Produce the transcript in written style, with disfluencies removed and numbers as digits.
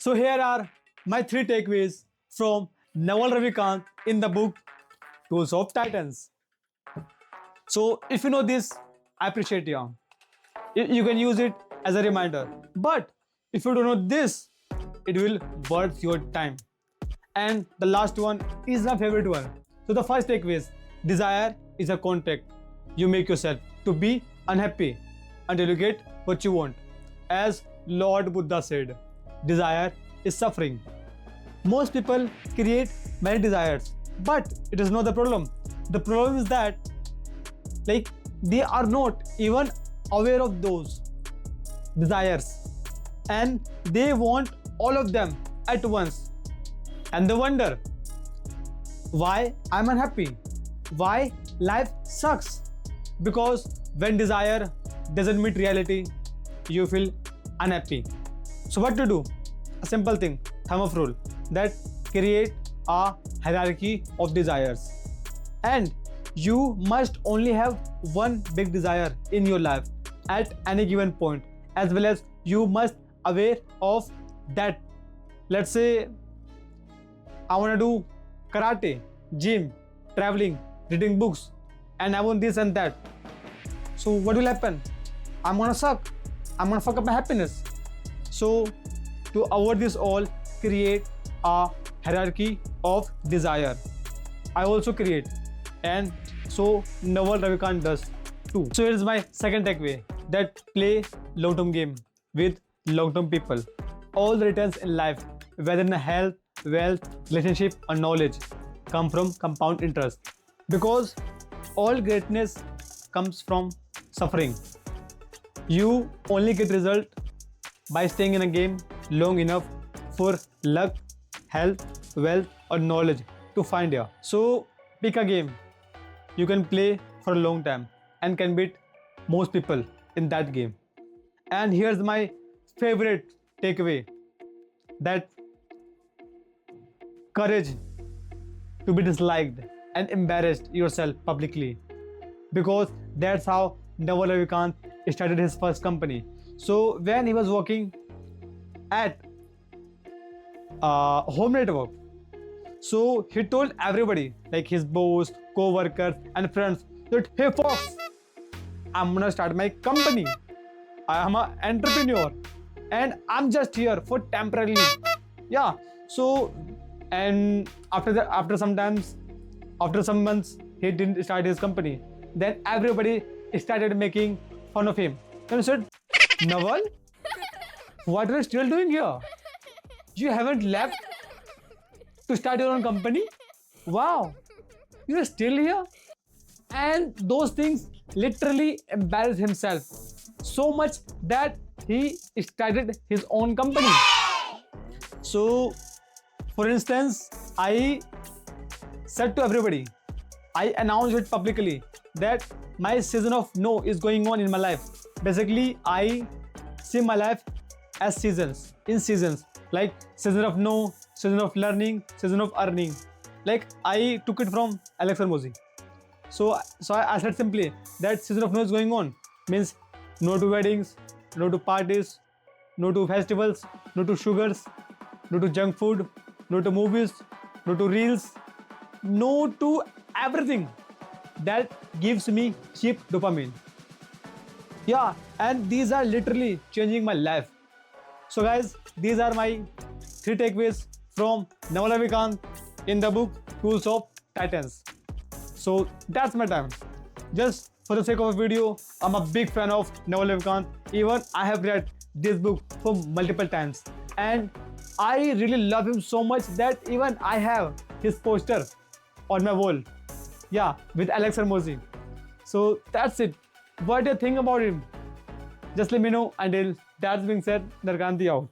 So here are my 3 takeaways from Naval Ravikant in the book Tools of Titans. So if you know this, I appreciate you. You can use it as a reminder. But if you don't know this, it will worth your time. And the last one is my favorite one. So the first takeaway is desire is a contract you make yourself to be unhappy until you get what you want. As Lord Buddha said, desire is suffering. Most people create many desires, but it is not the problem. The problem is that they are not even aware of those desires and they want all of them at once. And they wonder why I'm unhappy, why life sucks. Because when desire doesn't meet reality, you feel unhappy. So what to do? A simple thing, thumb of rule, that create a hierarchy of desires. And you must only have one big desire in your life at any given point, as well as you must aware of that. Let's say I want to do karate, gym, traveling, reading books, and I want this and that. So what will happen? I'm gonna suck. I'm gonna fuck up my happiness. So to avoid this all, create a hierarchy of desire. I also create, and so Naval Ravikant does too. So here's my second takeaway, that play long-term game with long-term people. All the returns in life, whether in health, wealth, relationship or knowledge, come from compound interest. Because all greatness comes from suffering. You only get result by staying in a game long enough for luck, health, wealth or knowledge to find you. So pick a game you can play for a long time and can beat most people in that game. And here's my favorite takeaway, that courage to be disliked and embarrassed yourself publicly, because that's how Naval Ravikant started his first company. So when he was working at home network, so he told everybody, like his boss, co-workers and friends, that hey folks, I'm gonna start my company. I am an entrepreneur and I'm just here for temporarily. Yeah. So and after some months he didn't start his company. Then everybody started making fun of him. Then he said, Naval, what are you still doing here? You haven't left to start your own company? Wow, you're still here? And those things literally embarrassed himself so much that he started his own company. So, for instance, I said to everybody, I announced it publicly that my season of no is going on in my life. Basically, I see my life as seasons, in seasons, like season of no, season of learning, season of earning. Like I took it from Alex Hermosi. So I said simply that season of no is going on means no to weddings, no to parties, no to festivals, no to sugars, no to junk food, no to movies, no to reels, no to everything that gives me cheap dopamine. Yeah, and these are literally changing my life. So guys, these are my 3 takeaways from Naval Ravikant in the book Tools of Titans. So that's my time. Just for the sake of a video, I'm a big fan of Naval Ravikant. Even I have read this book for multiple times. And I really love him so much that even I have his poster on my wall. Yeah, with Alex Hermosi. So that's it. What do you think about him? Just let me know. Until that's being said, Narkanti out.